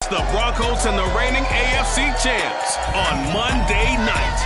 The Broncos and the reigning AFC champs on Monday night.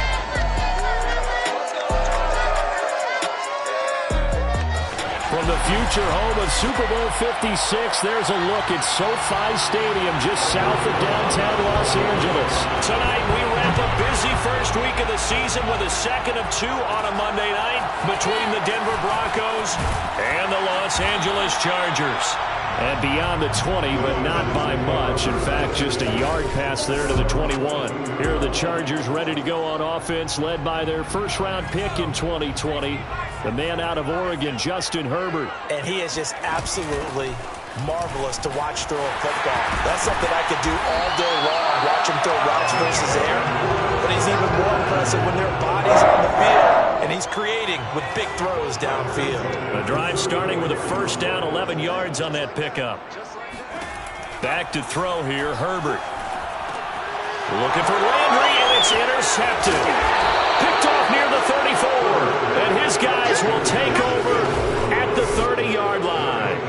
From the future home of Super Bowl 56, there's a look at SoFi Stadium just south of downtown Los Angeles. Tonight, we wrap a busy first week of the season with a second of two on a Monday night between the Denver Broncos and the Los Angeles Chargers. And beyond the 20, but not by much. In fact, just a yard pass there to the 21. Here are the Chargers ready to go on offense, led by their first-round pick in 2020, the man out of Oregon, Justin Herbert. And he is just absolutely marvelous to watch throw a football. That's something I could do all day long, watch him throw routes versus air. But he's even more impressive when there are bodies on the field, and he's creating with big throws downfield. The drive starting with a first down, 11 yards on that pickup. Back to throw here, Herbert. Looking for Landry, and it's intercepted. Picked off near the 34, and his guys will take over at the 30-yard line.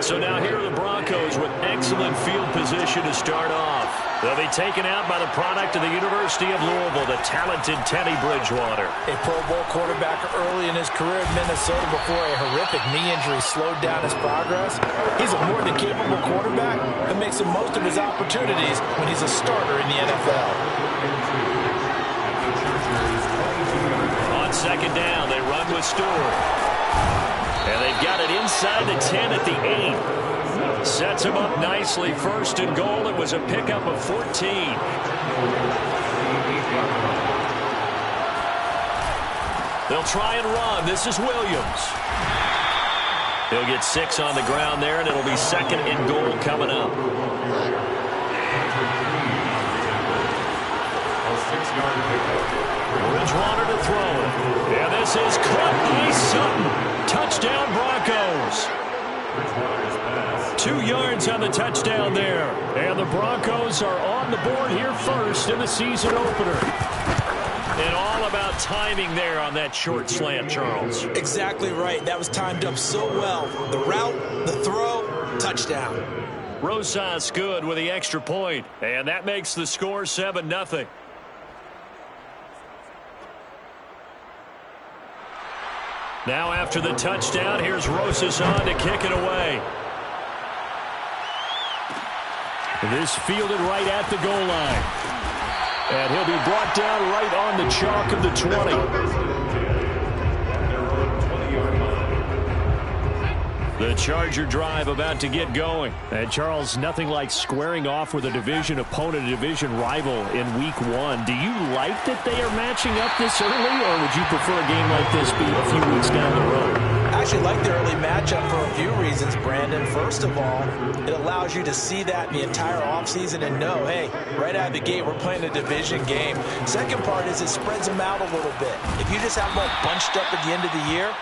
So now here are the Broncos with excellent field position to start off. They'll be taken out by the product of the University of Louisville, the talented Teddy Bridgewater. A Pro Bowl quarterback early in his career in Minnesota before a horrific knee injury slowed down his progress. He's a more than capable quarterback that makes the most of his opportunities when he's a starter in the NFL. On second down, they run with Stewart. And they've got it inside the 10 at the 8. Sets him up nicely. First and goal. It was a pickup of 14. They'll try and run. This is Williams. He'll get 6 on the ground there, and it'll be second and goal coming up. Bridgewater to throw it. And this is caught by Sutton. Touchdown Broncos. 2 yards on the touchdown there. And the Broncos are on the board here first in the season opener. And all about timing there on that short slant, Charles. Exactly right. That was timed up so well. The route, the throw, touchdown. Rosas good with the extra point. And that makes the score 7-0. Now after the touchdown, here's Rosas on to kick it away. This fielded right at the goal line. And he'll be brought down right on the chalk of the 20. The Charger drive about to get going. And Charles, nothing like squaring off with a division opponent, a division rival in week 1. Do you like that they are matching up this early, or would you prefer a game like this be a few weeks down the road? I actually like the early matchup for a few reasons, Brandon. First of all, it allows you to see that in the entire offseason and know, hey, right out of the gate, we're playing a division game. Second part is it spreads them out a little bit. If you just have them all bunched up at the end of the year,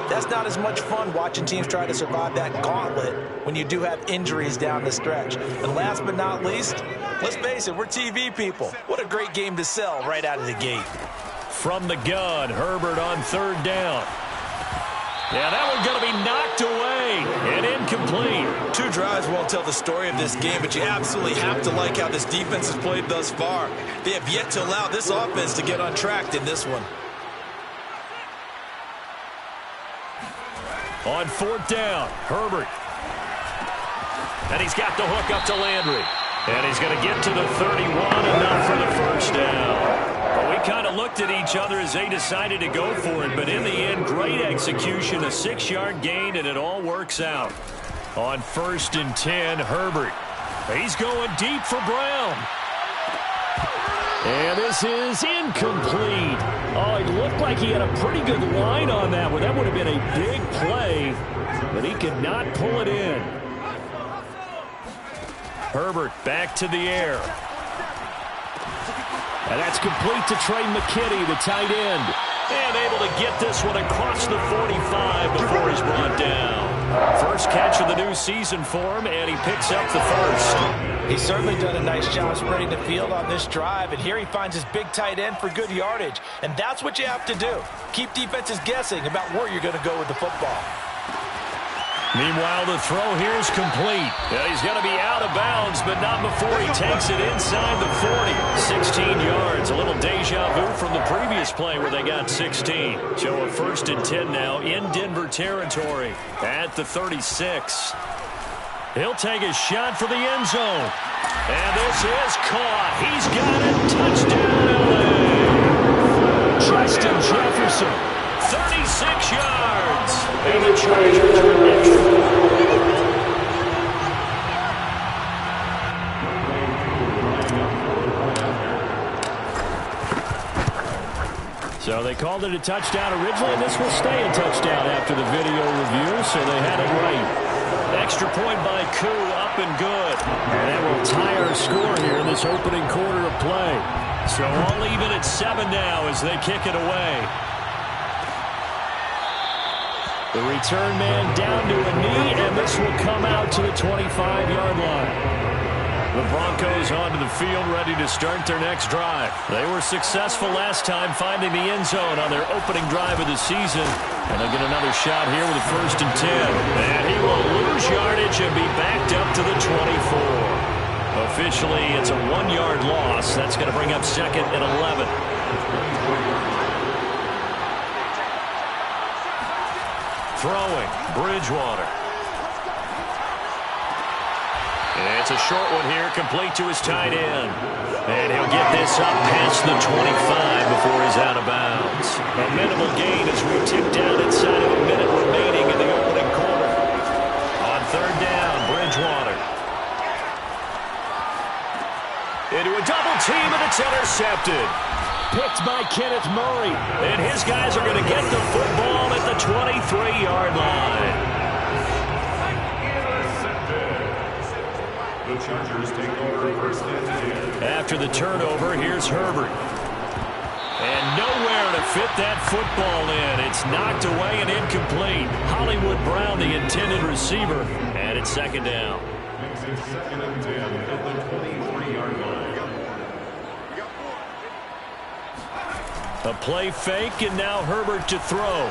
that's not as much fun watching teams try to survive that gauntlet when you do have injuries down the stretch. And last but not least, let's face it, we're TV people. What a great game to sell right out of the gate. From the gun, Herbert on third down. Yeah, that one's going to be knocked away and incomplete. 2 drives won't tell the story of this game, but you absolutely have to like how this defense has played thus far. They have yet to allow this offense to get untracked in this one. On fourth down, Herbert. And he's got the hook up to Landry. And he's going to get to the 31, enough for the first down. Well, we kind of looked at each other as they decided to go for it, but in the end, great execution, a 6-yard gain, and it all works out. On 1st and 10, Herbert. He's going deep for Brown. And this is incomplete. Oh, it looked like he had a pretty good line on that one. That would have been a big play, but he could not pull it in. Herbert back to the air. And that's complete to Trey McKinney, the tight end. And able to get this one across the 45 before he's brought down. First catch of the new season for him, and he picks up the first. He's certainly done a nice job spreading the field on this drive, and here he finds his big tight end for good yardage. And that's what you have to do. Keep defenses guessing about where you're going to go with the football. Meanwhile, the throw here is complete. And he's going to be out of bounds, but not before he takes it inside the 40. 16 yards, a little deja vu from the previous play where they got 16. So a 1st and 10 now in Denver territory at the 36. He'll take a shot for the end zone. And this is caught. He's got it. Touchdown, LA. Justin Jefferson, 36 yards. And the Chargers are next. So they called it a touchdown originally, and this will stay a touchdown after the video review, so they had it right. Extra point by Koo, up and good. And that will tie our score here in this opening quarter of play. So all even at 7 now as they kick it away. The return man down to a knee, and this will come out to the 25-yard line. The Broncos onto the field ready to start their next drive. They were successful last time finding the end zone on their opening drive of the season. And they'll get another shot here with a 1st and 10. And he will lose yardage and be backed up to the 24. Officially, it's a 1-yard loss. That's going to bring up 2nd and 11. Throwing, Bridgewater. It's a short one here, complete to his tight end. And he'll get this up past the 25 before he's out of bounds. A minimal gain as we tick down inside of a minute remaining in the opening quarter. On 3rd down, Bridgewater. Into a double team, and it's intercepted. Picked by Kenneth Murray. And his guys are going to get the football at the 23-yard line. The Chargers take over 1st and 10. After the turnover, here's Herbert. And nowhere to fit that football in. It's knocked away and incomplete. Hollywood Brown, the intended receiver, and it's 2nd down. Makes it 2nd and 10 at the 23-yard line. A play fake, and now Herbert to throw.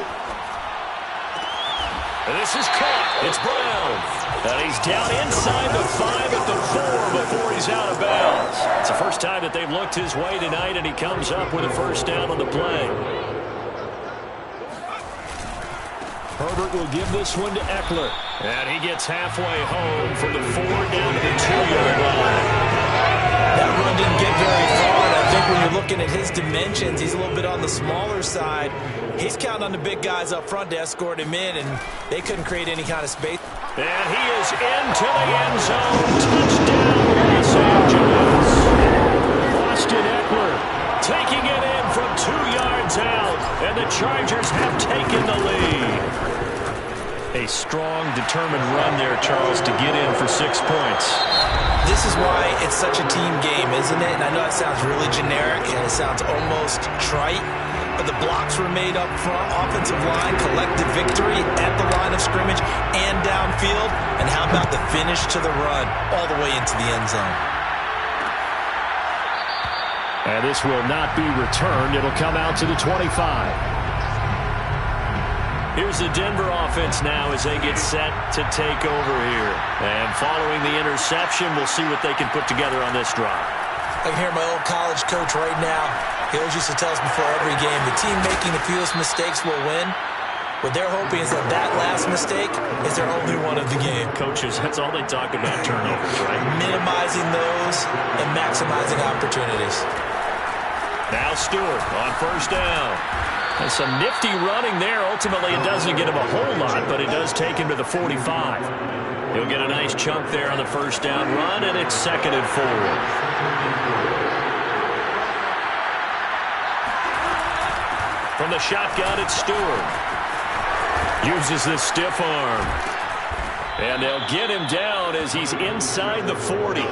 And this is caught. It's Brown. And he's down inside the 5 at the 4 before he's out of bounds. It's the first time that they've looked his way tonight, and he comes up with a 1st down on the play. Herbert will give this one to Eckler. And he gets halfway home from the 4 down to the 2-yard line. That run didn't get very far, and I think when you're looking at his dimensions, he's a little bit on the smaller side. He's counting on the big guys up front to escort him in, and they couldn't create any kind of space. And he is into the end zone. Touchdown, Los Angeles. Austin Eckler taking it in from 2 yards out, and the Chargers have taken the lead. A strong, determined run there, Charles, to get in for 6 points. This is why it's such a team game, isn't it? And I know it sounds really generic, and it sounds almost trite, but the blocks were made up front, offensive line, collective victory at the line of scrimmage and downfield. And how about the finish to the run all the way into the end zone? And this will not be returned. It'll come out to the 25. Here's the Denver offense now as they get set to take over here. And following the interception, we'll see what they can put together on this drive. I can hear my old college coach right now. He always used to tell us before every game, the team making the fewest mistakes will win. What they're hoping is that that last mistake is their only one of the game. Coaches, that's all they talk about, turnovers, right? Minimizing those and maximizing opportunities. Now Stewart on 1st down. And some nifty running there. Ultimately, it doesn't get him a whole lot, but it does take him to the 45. He'll get a nice chunk there on the 1st down run, and it's 2nd and 4. From the shotgun, it's Stewart. Uses the stiff arm. And they'll get him down as he's inside the 40.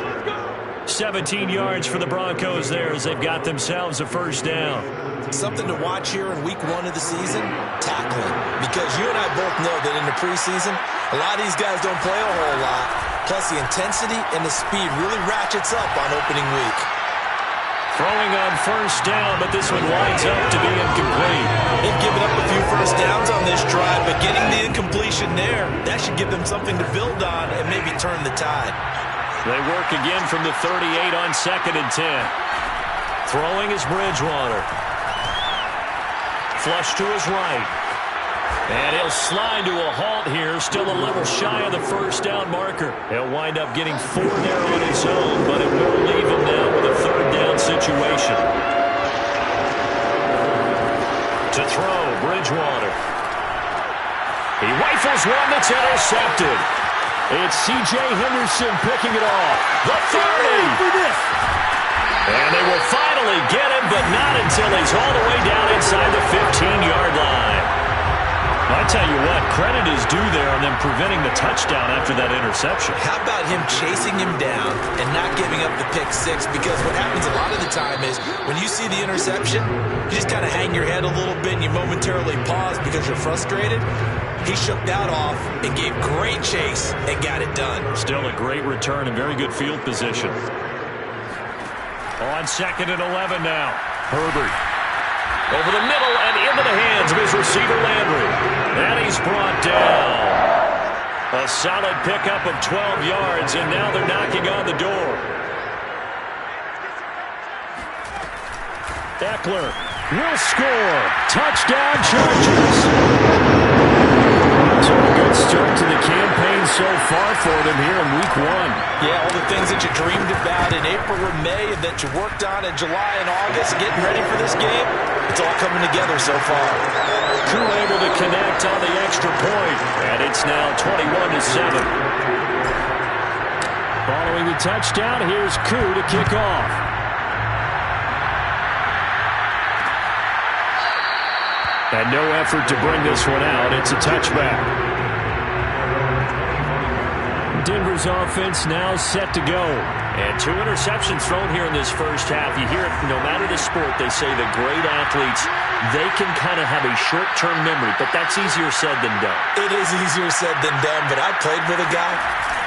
17 yards for the Broncos there as they've got themselves a 1st down. Something to watch here in week 1 of the season, tackling. Because you and I both know that in the preseason, a lot of these guys don't play a whole lot. Plus, the intensity and the speed really ratchets up on opening week. Throwing on first down, but this one winds up to be incomplete. They've given up a few first downs on this drive, but getting the incompletion there, that should give them something to build on and maybe turn the tide. They work again from the 38 on 2nd and 10. Throwing is Bridgewater. Flush to his right. And he'll slide to a halt here, still a little shy of the first down marker. He'll wind up getting 4 there on his own, but it will leave him now with a 3rd down situation. To throw, Bridgewater. He rifles one that's intercepted. It's C.J. Henderson picking it off. The 30. And they will finally get him, but not until he's all the way down inside the 15-yard line. I tell you what, credit is due there on them preventing the touchdown after that interception. How about him chasing him down and not giving up the pick six? Because what happens a lot of the time is when you see the interception, you just kind of hang your head a little bit and you momentarily pause because you're frustrated. He shook that off and gave great chase and got it done. Still a great return and very good field position. On 2nd and 11 now. Herbert. Over the middle and into the hands of his receiver, Landry. And he's brought down. A solid pickup of 12 yards, and now they're knocking on the door. Eckler will score. Touchdown, Chargers. So a good start to the campaign so far for them here in Week 1. Yeah, all the things that you dreamed about in April or May and that you worked on in July and August, getting ready for this game, it's all coming together so far. Crew able to connect on the extra point, and it's now 21-7. Following the touchdown, here's Crew to kick off. And no effort to bring this one out. It's a touchback. Denver's offense now set to go. And 2 interceptions thrown here in this first half. You hear it, no matter the sport, they say the great athletes, they can kind of have a short-term memory, but that's easier said than done. It is easier said than done, but I played with a guy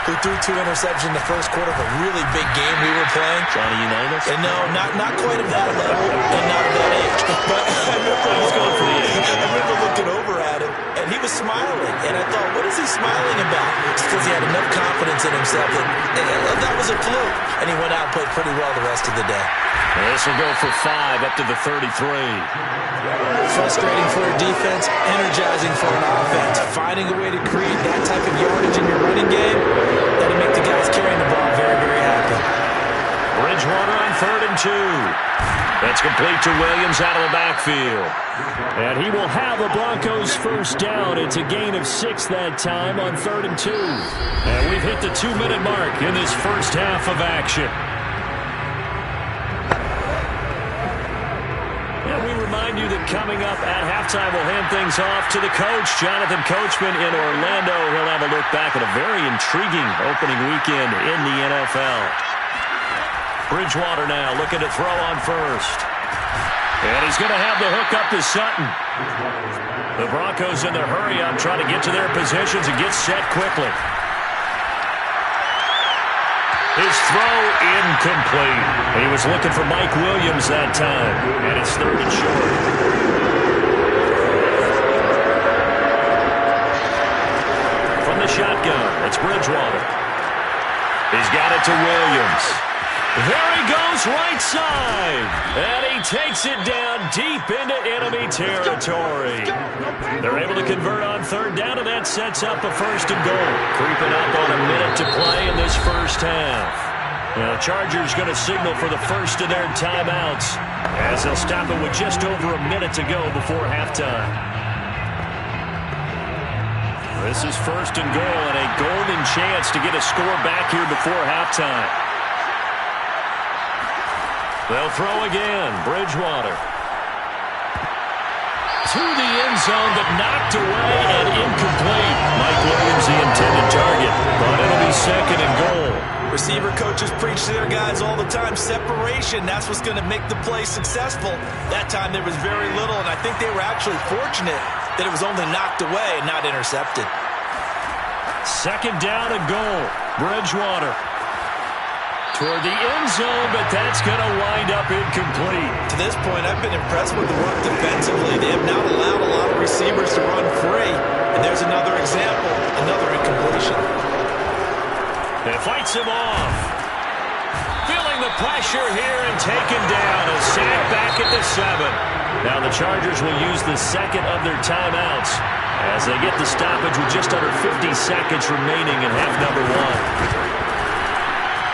who threw 2 interceptions in the first quarter of a really big game we were playing. Johnny Unitas? And no, not quite at that level and not at that age. But I He's going for the age. I remember looking over at him, and he was smiling. And I thought, what is he smiling about? It's because he had enough confidence in himself that was a fluke. And he went out and played pretty well the rest of the day. This will go for 5 up to the 33. Frustrating for a defense, energizing for an offense. Finding a way to create that type of yardage in your running game, that'll make the guys carrying the ball very, very happy. Bridgewater on 3rd and 2. That's complete to Williams out of the backfield. And he will have the Broncos first down. It's a gain of 6 that time on 3rd and 2. And we've hit the 2-minute mark in this first half of action. And we remind you that coming up at halftime, we'll hand things off to the coach, Jonathan Coachman in Orlando. He'll have a look back at a very intriguing opening weekend in the NFL. Bridgewater now looking to throw on first. And he's going to have the hook up to Sutton. The Broncos in their hurry-up trying to get to their positions and get set quickly. His throw incomplete. He was looking for Mike Williams that time. And it's 3rd and short. From the shotgun, it's Bridgewater. He's got it to Williams. There he goes, right side. And he takes it down deep into enemy territory. They're able to convert on 3rd down, and that sets up a 1st and goal. Creeping up on a minute to play in this first half. Now, the Chargers going to signal for the first of their timeouts as they'll stop it with just over a minute to go before halftime. This is 1st and goal and a golden chance to get a score back here before halftime. They'll throw again. Bridgewater. To the end zone, but knocked away and incomplete. Mike Williams, the intended target, but it'll be 2nd and goal. Receiver coaches preach to their guys all the time. Separation, that's what's going to make the play successful. That time there was very little, and I think they were actually fortunate that it was only knocked away and not intercepted. 2nd down and goal. Bridgewater. toward the end zone, but that's going to wind up incomplete. To this point, I've been impressed with the work defensively. They have not allowed a lot of receivers to run free. And there's another example, another incompletion. It fights him off. Feeling the pressure here and taken down. A sack back at the 7. Now the Chargers will use the second of their timeouts as they get the stoppage with just under 50 seconds remaining in half number 1.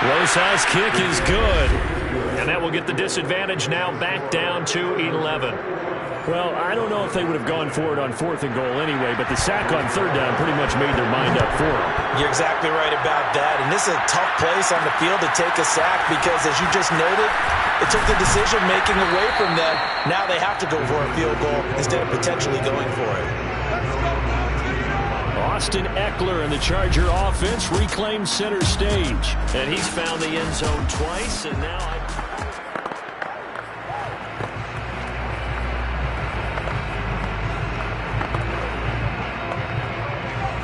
Rosa's kick is good. And that will get the disadvantage now back down to 11. Well, I don't know if they would have gone for it on 4th and goal anyway, but the sack on 3rd down pretty much made their mind up for them. You're exactly right about that. And this is a tough place on the field to take a sack because, as you just noted, it took the decision-making away from them. Now they have to go for a field goal instead of potentially going for it. Austin Eckler and the Charger offense reclaimed center stage. And he's found the end zone twice, and now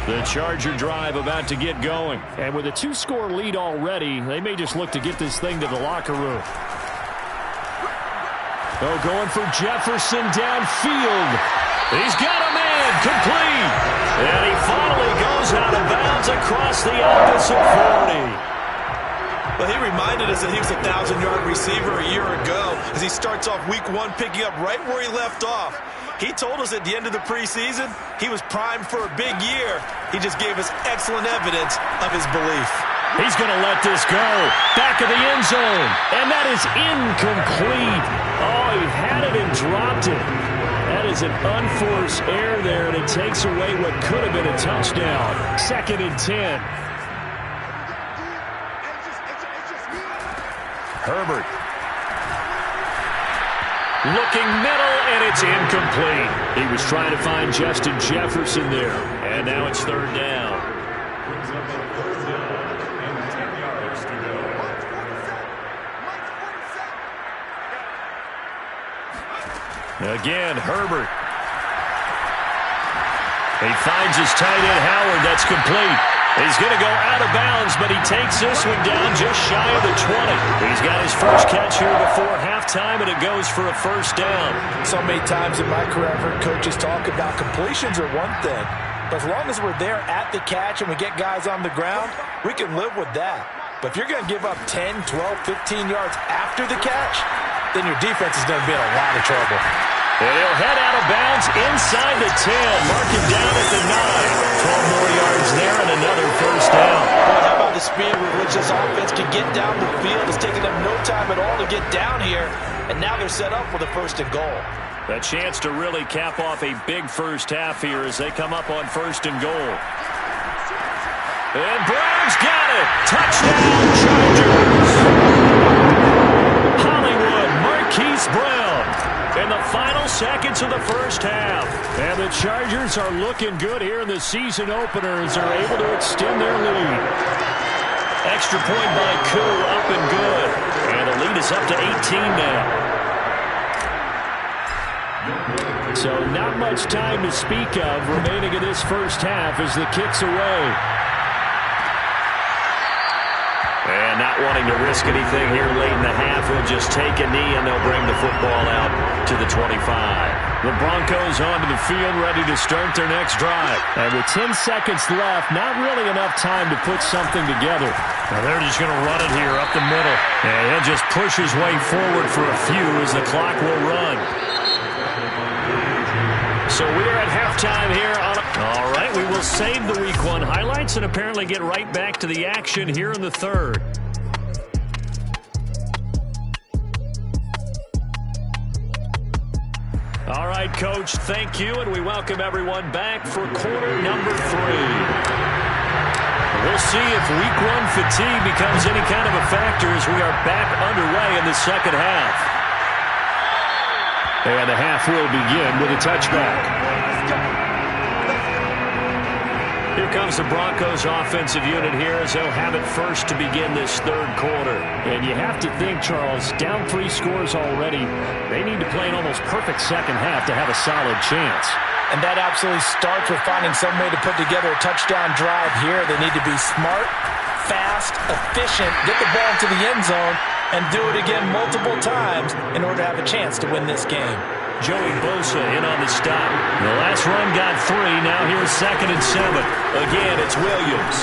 the Charger drive about to get going. And with a 2-score lead already, they may just look to get this thing to the locker room. Oh, going for Jefferson downfield. He's got a man, complete. And he finally goes out of bounds across the opposite 40. Well, he reminded us that he was a 1,000-yard receiver a year ago as he starts off week 1 picking up right where he left off. He told us at the end of the preseason he was primed for a big year. He just gave us excellent evidence of his belief. He's going to let this go. Back of the end zone. And that is incomplete. Oh, he had it and dropped it. That is an unforced error there, and it takes away what could have been a touchdown. 2nd and 10. Herbert. Looking middle, and it's incomplete. He was trying to find Justin Jefferson there. And now it's 3rd down. Again, Herbert. He finds his tight end, Howard. That's complete. He's going to go out of bounds, but he takes this one down just shy of the 20. He's got his first catch here before halftime, and it goes for a 1st down. So many times in my career, I've heard coaches talk about completions are one thing. But as long as we're there at the catch and we get guys on the ground, we can live with that. But if you're going to give up 10, 12, 15 yards after the catch, then your defense is going to be in a lot of trouble. And he'll head out of bounds inside the 10. Mark him down at the 9. 12 more yards there and another 1st down. Well, how about the speed with which this offense can get down the field? It's taken them no time at all to get down here. And now they're set up for the 1st and goal. A chance to really cap off a big first half here as they come up on 1st and goal. And Brown's got it. Touchdown, Chargers. Hollywood, Marquise Brown. In the final seconds of the first half. And the Chargers are looking good here in the season opener as they're able to extend their lead. Extra point by Koo, up and good. And the lead is up to 18 now. So not much time to speak of remaining in this first half as the kick's away. And not wanting to risk anything here late in the half, he'll just take a knee and they'll bring the football out to the 25. The Broncos onto the field ready to start their next drive. And with 10 seconds left, not really enough time to put something together. Now they're just going to run it here up the middle. And he'll just push his way forward for a few as the clock will run. So we're at halftime here on all right, we will save the Week 1 highlights and apparently get right back to the action here in the 3rd. All right, Coach, thank you, and we welcome everyone back for quarter number 3. We'll see if Week 1 fatigue becomes any kind of a factor as we are back underway in the second half. And the half will begin with a touchback. Here comes the Broncos offensive unit here as they'll have it first to begin this 3rd quarter. And you have to think, Charles, down 3 scores already. They need to play an almost perfect second half to have a solid chance. And that absolutely starts with finding some way to put together a touchdown drive here. They need to be smart, fast, efficient, get the ball into the end zone, and do it again multiple times in order to have a chance to win this game. Joey Bosa in on the stop. The last run got 3. Now here's 2nd and 7. Again, it's Williams.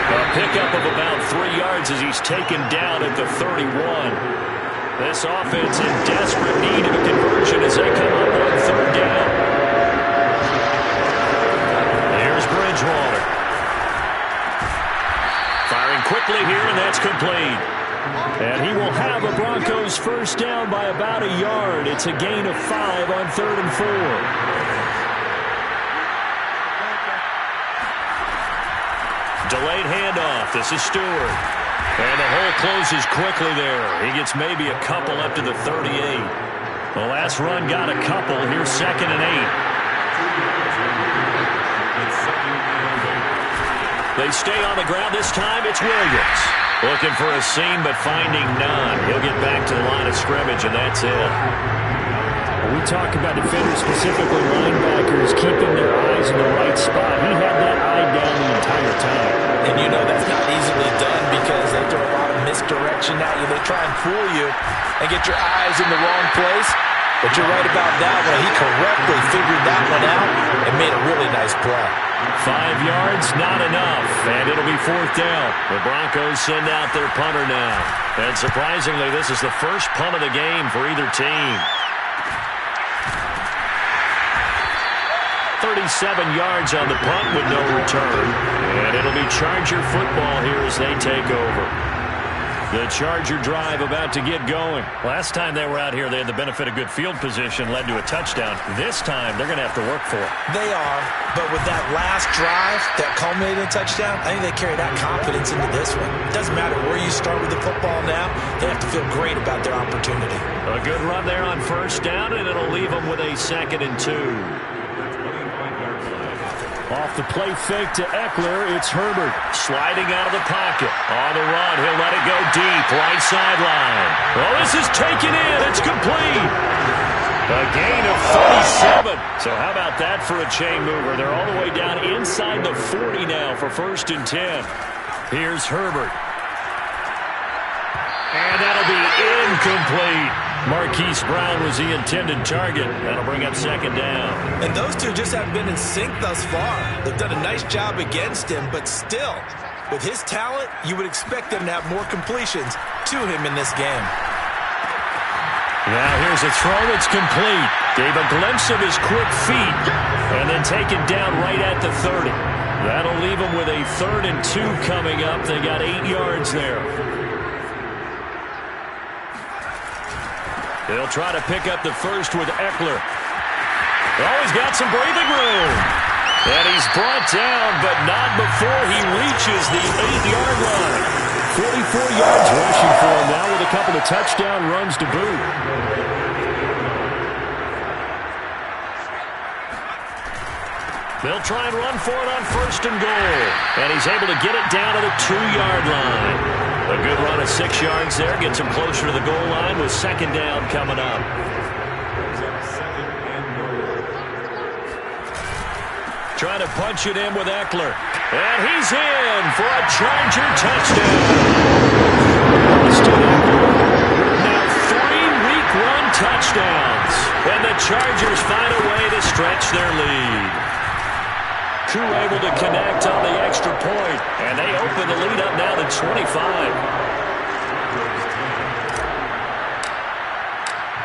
A pickup of about 3 yards as he's taken down at the 31. This offense in desperate need of a conversion as they come up on 3rd down. Here's Bridgewater. Firing quickly here, and that's complete. And he will have a Broncos first down by about a yard. It's a gain of 5 on 3rd and 4. Delayed handoff. This is Stewart. And the hole closes quickly there. He gets maybe a couple up to the 38. The last run got a couple. Here's 2nd and 8. They stay on the ground. This time it's Williams. Looking for a seam, but finding none. He'll get back to the line of scrimmage, and that's it. When we talk about defenders, specifically linebackers, keeping their eyes in the right spot, he had that eye down the entire time. And you know that's not easily done because they throw a lot of misdirection at you. They try and fool you and get your eyes in the wrong place. But you're right about that one. He correctly figured that one out and made a really nice play. 5 yards, not enough, and it'll be 4th down. The Broncos send out their punter now. And surprisingly, this is the first punt of the game for either team. 37 yards on the punt with no return. And it'll be Charger football here as they take over. The Charger drive about to get going. Last time they were out here, they had the benefit of good field position, led to a touchdown. This time, they're going to have to work for it. They are, but with that last drive that culminated in a touchdown, I think they carry that confidence into this one. It doesn't matter where you start with the football now. They have to feel great about their opportunity. A good run there on 1st down, and it'll leave them with a 2nd and 2. Off the play fake to Eckler, it's Herbert. Sliding out of the pocket. On the run, he'll let it go deep, right sideline. Oh, this is taken in. It's complete. A gain of 37. So how about that for a chain mover? They're all the way down inside the 40 now for 1st and 10. Here's Herbert. And that'll be incomplete. Marquise Brown was the intended target. That'll bring up 2nd down. And those two just haven't been in sync thus far. They've done a nice job against him, but still, with his talent, you would expect them to have more completions to him in this game. Now here's a throw that's complete. Gave a glimpse of his quick feet, and then taken down right at the 30. That'll leave him with a 3rd and 2 coming up. They got 8 yards there. They'll try to pick up the first with Eckler. Oh, he's got some breathing room. And he's brought down, but not before he reaches the 8-yard line. 44 yards rushing for him now with a couple of touchdown runs to boot. They'll try and run for it on 1st and goal. And he's able to get it down to the 2-yard line. A good run of 6 yards there. Gets him closer to the goal line with 2nd down coming up. Trying to punch it in with Eckler. And he's in for a Charger touchdown. Now 3 week 1 touchdowns. And the Chargers find a way to stretch their lead. Koo able to connect on the extra point. And they open the lead up now to 25.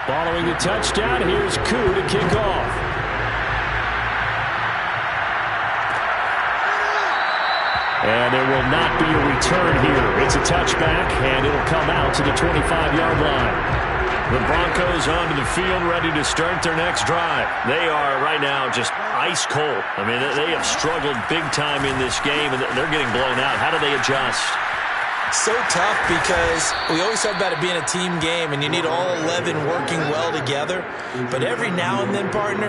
Following the touchdown, here's Koo to kick off. And there will not be a return here. It's a touchback, and it'll come out to the 25-yard line. The Broncos onto the field, ready to start their next drive. They are right now just ice cold. I mean, they have struggled big time in this game, and they're getting blown out. How do they adjust? So tough because we always talk about it being a team game and you need all 11 working well together. But every now and then, partner,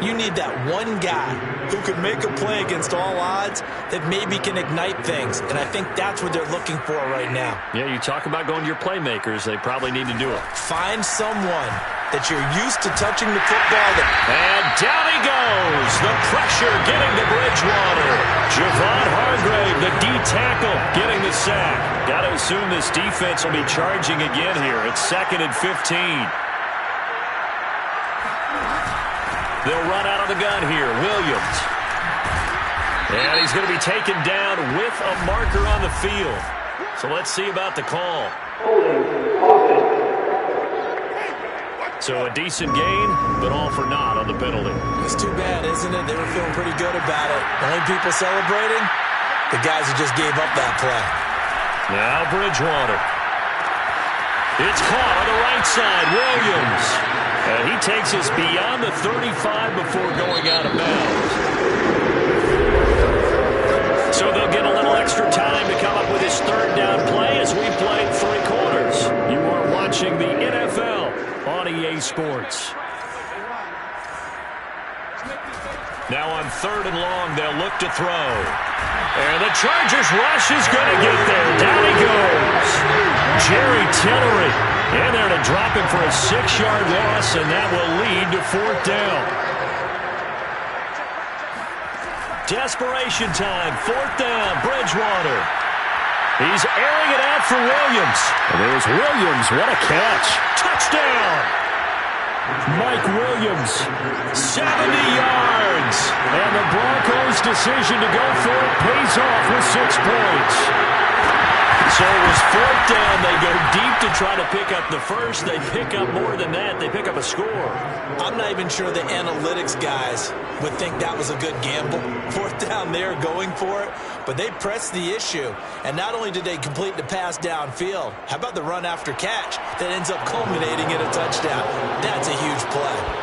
you need that one guy who could make a play against all odds that maybe can ignite things. And I think that's what they're looking for right now. Yeah, you talk about going to your playmakers. They probably need to do it. Find someone that you're used to touching the football. And down he goes. The pressure getting to Bridgewater. Javon Hargrave, the D tackle, getting the sack. Got to assume this defense will be charging again here. It's 2nd and 15. They'll run out of the gun here. Williams. And he's going to be taken down with a marker on the field. So let's see about the call. So a decent gain, but all for naught on the penalty. It's too bad, isn't it? They were feeling pretty good about it. The only people celebrating, the guys who just gave up that play. Now Bridgewater. It's caught on the right side. Williams. And he takes us beyond the 35 before going out of bounds. So they'll get a little extra time to come up with his 3rd down play as we played 3 quarters. You are watching the NFL on EA Sports. Now on 3rd and long, they'll look to throw. And the Chargers rush is going to get there. Down he goes. Jerry Tillery in there to drop him for a 6-yard loss, and that will lead to 4th down. Desperation time, 4th down, Bridgewater. He's airing it out for Williams. And there's Williams, what a catch. Touchdown! Mike Williams, 70 yards. And the Broncos' decision to go for it pays off with 6 points. So it was 4th down. They go deep to try to pick up the first. They pick up more than that. They pick up a score. I'm not even sure the analytics guys would think that was a good gamble. 4th down there going for it. But they pressed the issue. And not only did they complete the pass downfield, how about the run after catch that ends up culminating in a touchdown? That's a huge play.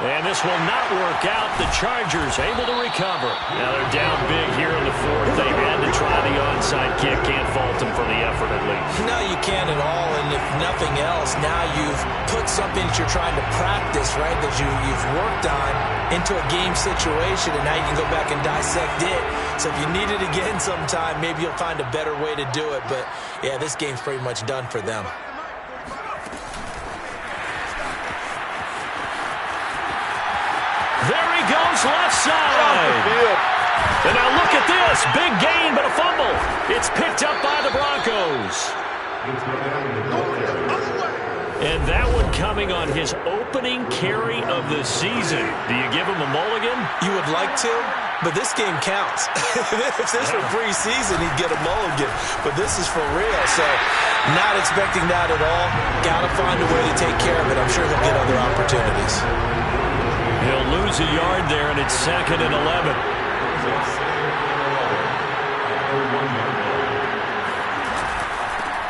And this will not work out. The Chargers able to recover. Now they're down big here in the 4th. They had to try the onside kick. Can't fault them for the effort at least. No, you can't at all. And if nothing else, now you've put something that you're trying to practice, right, that you've worked on into a game situation, and now you can go back and dissect it. So if you need it again sometime, maybe you'll find a better way to do it. But, yeah, this game's pretty much done for them. There he goes, left side. And now look at this. Big gain, but a fumble. It's picked up by the Broncos. And that one coming on his opening carry of the season. Do you give him a mulligan? You would like to, but this game counts. If this were preseason, he'd get a mulligan. But this is for real, so not expecting that at all. Got to find a way to take care of it. I'm sure he'll get other opportunities. He'll lose a yard there, and it's 2nd and 11.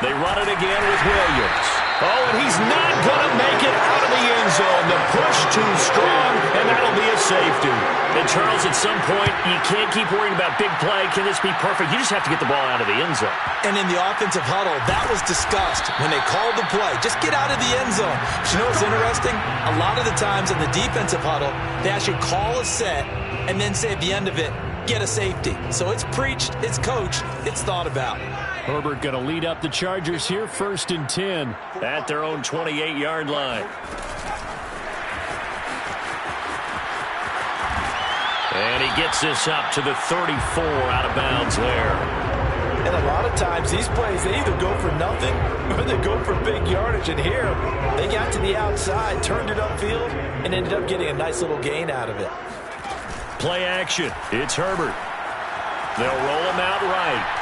They run it again with Williams. Oh, and he's not going to make it out of the end zone. The push too strong, and that'll be a safety. And, Charles, at some point, you can't keep worrying about big play. Can this be perfect? You just have to get the ball out of the end zone. And in the offensive huddle, that was discussed when they called the play. Just get out of the end zone. But you know what's interesting? A lot of the times in the defensive huddle, they actually call a set and then say at the end of it, get a safety. So it's preached, it's coached, it's thought about. Herbert going to lead up the Chargers here, 1st and 10 at their own 28-yard line. And he gets this up to the 34 out of bounds there. And a lot of times these plays, they either go for nothing or they go for big yardage. And here, they got to the outside, turned it upfield, and ended up getting a nice little gain out of it. Play action. It's Herbert. They'll roll him out right.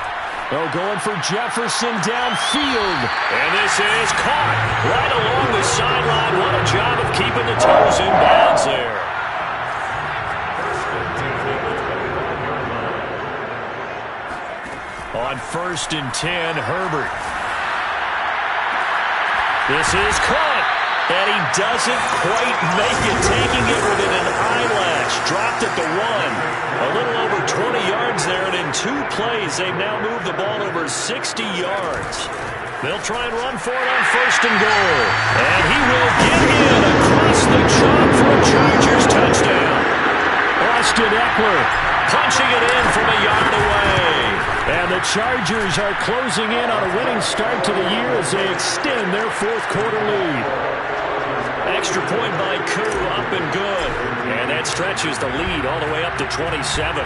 Oh, going for Jefferson downfield. And this is caught right along the sideline. What a job of keeping the toes in bounds there. On 1st and 10, Herbert. This is caught. And he doesn't quite make it, taking it within an eyelash. Dropped at the 1. A little over 20 yards there, and in 2 plays, they've now moved the ball over 60 yards. They'll try and run for it on 1st and goal. And he will get in across the chalk for a Chargers touchdown. Austin Eckler punching it in from a yard away. And the Chargers are closing in on a winning start to the year as they extend their fourth quarter lead. Extra point by Koo, up and good. And that stretches the lead all the way up to 27.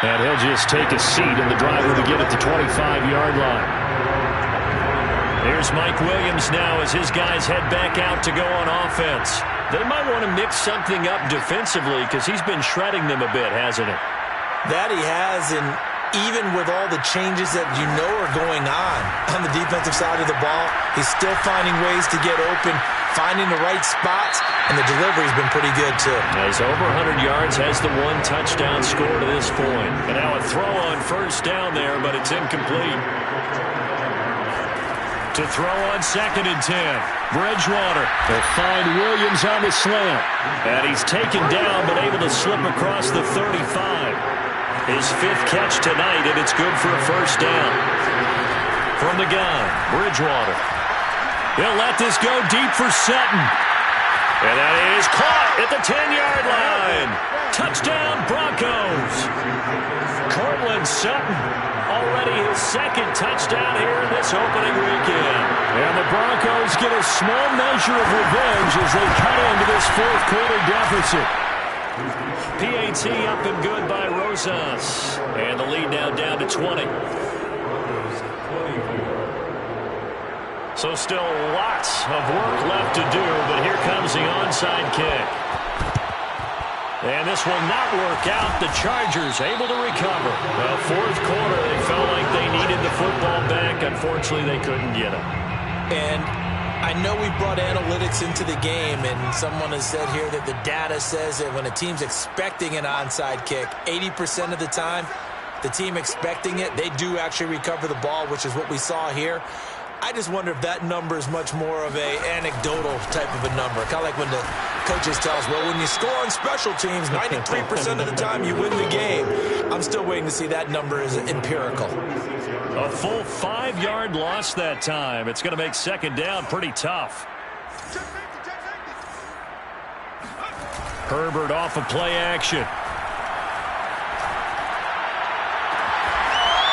And he'll just take a seat in the driver to get at the 25-yard line. Here's Mike Williams now as his guys head back out to go on offense. They might want to mix something up defensively because he's been shredding them a bit, hasn't he? That he has, and even with all the changes that you know are going on the defensive side of the ball, he's still finding ways to get open, finding the right spots, and the delivery's been pretty good too. He's over 100 yards, has the one touchdown score to this point. And now a throw on first down there, but it's incomplete. To throw on 2nd and 10. Bridgewater will find Williams on the slant. And he's taken down, but able to slip across the 35. His 5th catch tonight, and it's good for a first down. From the gun, Bridgewater. He'll let this go deep for Sutton. And that is caught at the 10-yard line. Touchdown, Broncos. Cortland Sutton, already his 2nd touchdown here in this opening weekend. And the Broncos get a small measure of revenge as they cut into this fourth quarter deficit. PAT up and good by Rosas. And the lead now down to 20. So still lots of work left to do, but here comes the onside kick. And this will not work out. The Chargers able to recover. Well, fourth quarter, they felt like they needed the football back. Unfortunately, they couldn't get it. And I know we brought analytics into the game, and someone has said here that the data says that when a team's expecting an onside kick, 80% of the time, the team expecting it, they do actually recover the ball, which is what we saw here. I just wonder if that number is much more of a anecdotal type of a number. Kind of like when the coaches tell us, well, when you score on special teams, 93% of the time you win the game. I'm still waiting to see that number is empirical. A full 5-yard loss that time. It's going to make 2nd down pretty tough. Herbert off of play action.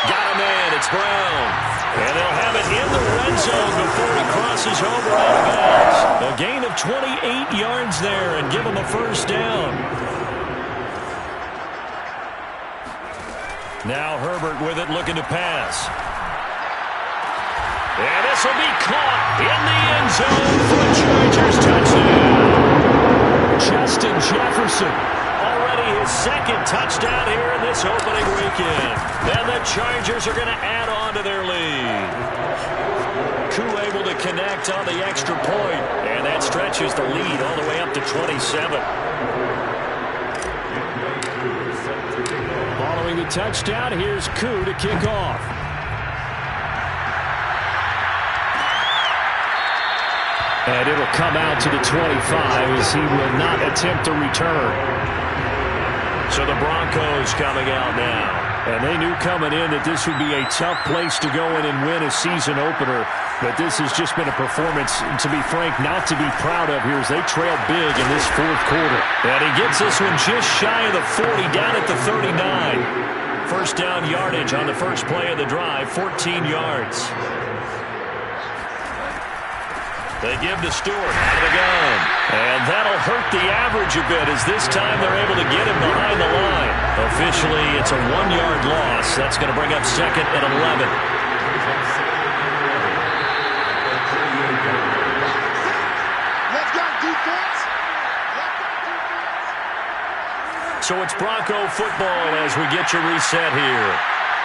Got a man. It's Brown. And they'll have it in the red zone before he crosses over out of bounds. A gain of 28 yards there and give him a first down. Now Herbert with it, looking to pass. And this will be caught in the end zone for a Chargers touchdown. Justin Jefferson. Already his 2nd touchdown here in this opening weekend. And the Chargers are going to add on to their lead. Koo able to connect on the extra point. And that stretches the lead all the way up to 27. Following the touchdown, here's Koo to kick off. And it'll come out to the 25 as he will not attempt to return. So the Broncos coming out now. And they knew coming in that this would be a tough place to go in and win a season opener. But this has just been a performance, to be frank, not to be proud of here as they trail big in this fourth quarter. And he gets this one just shy of the 40, down at the 39. First down yardage on the first play of the drive, 14 yards. They give to Stewart out of the gun. And that'll hurt the average a bit as this time they're able to get him behind the line. Officially, it's a 1-yard loss. That's going to bring up 2nd and 11. So it's Bronco football as we get you reset here.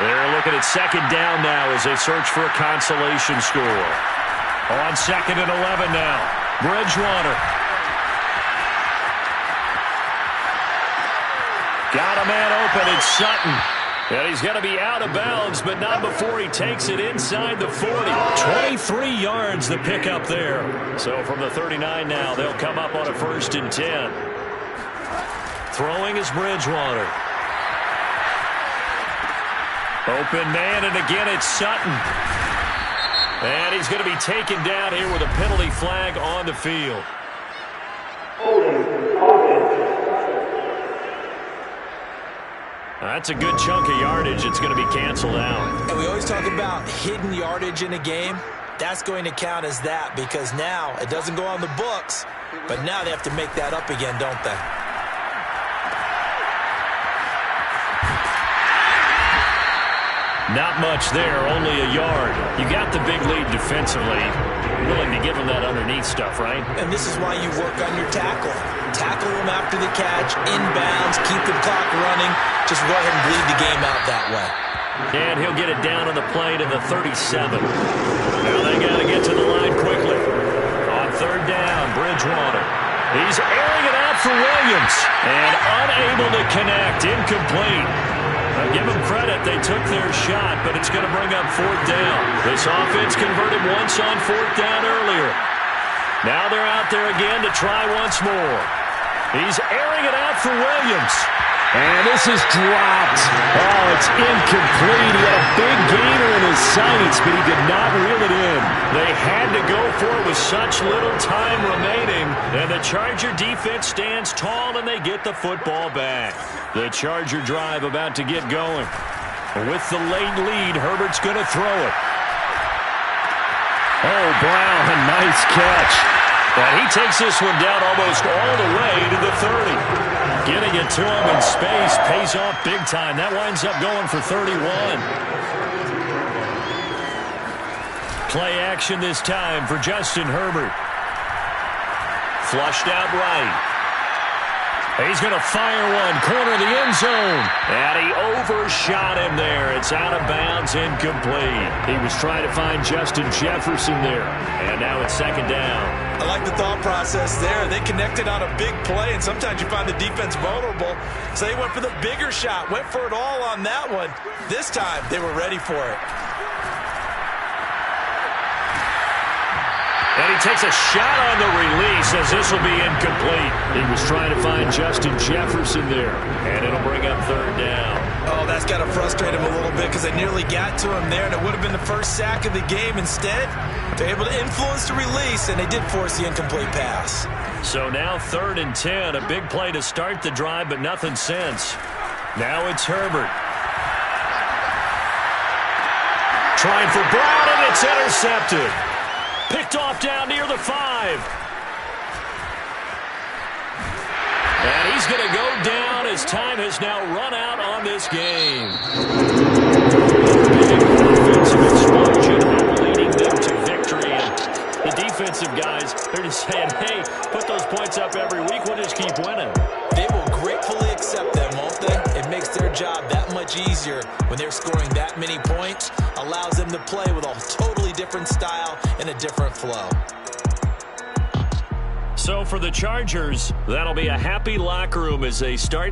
They're looking at 2nd down now as they search for a consolation score. On 2nd and 11 now. Bridgewater. Got a man open. It's Sutton. And he's going to be out of bounds, but not before he takes it inside the 40. 23 yards the pickup there. So from the 39 now, they'll come up on a 1st and 10. Throwing is Bridgewater. Open man, and again it's Sutton. And he's going to be taken down here with a penalty flag on the field. That's a good chunk of yardage. It's going to be canceled out. And we always talk about hidden yardage in a game. That's going to count as that because now it doesn't go on the books, but now they have to make that up again, don't they? Not much there, only a yard. You got the big lead defensively. Willing to give them that underneath stuff, right? And this is why you work on your tackle. Tackle them after the catch, inbounds, keep the clock running. Just go ahead and bleed the game out that way. And he'll get it down on the play to the 37. Now they got to get to the line quickly. On third down, Bridgewater. He's airing it out for Williams. And unable to connect, incomplete. Now give them credit, they took their shot, but it's going to bring up fourth down. This offense converted once on fourth down earlier. Now they're out there again to try once more. He's airing it out for Williams. And this is dropped. Oh, it's incomplete. He had a big gainer in his sights, but he could not reel it in. They had to go for it with such little time remaining. And the Charger defense stands tall, and they get the football back. The Charger drive about to get going. With the late lead, Herbert's going to throw it. Oh, Brown, a nice catch. And he takes this one down almost all the way to the 30. Getting it to him in space pays off big time. That winds up going for 31. Play action this time for Justin Herbert. Flushed out right. He's going to fire one, corner of the end zone. And he overshot him there. It's out of bounds, incomplete. He was trying to find Justin Jefferson there. And now it's second down. I like the thought process there. They connected on a big play, and sometimes you find the defense vulnerable. So they went for the bigger shot, went for it all on that one. This time, they were ready for it. And he takes a shot on the release as this will be incomplete. He was trying to find Justin Jefferson there. And it'll bring up third down. Oh, that's got to frustrate him a little bit because they nearly got to him there, and it would have been the first sack of the game. Instead, they're able to influence the release, and they did force the incomplete pass. So now 3rd and 10. A big play to start the drive, but nothing since. Now it's Herbert. Trying for Brown, and it's intercepted. Picked off down near the 5. And he's going to go down as time has now run out on this game. Big offensive explosion leading them to victory. And the defensive guys, they're just saying, hey, put those points up every week. We'll just keep winning. They will gratefully accept them, won't they? It makes their job that much easier when they're scoring that many points. Allows them to play with a totally different style and a different flow. So for the Chargers, that'll be a happy locker room as they start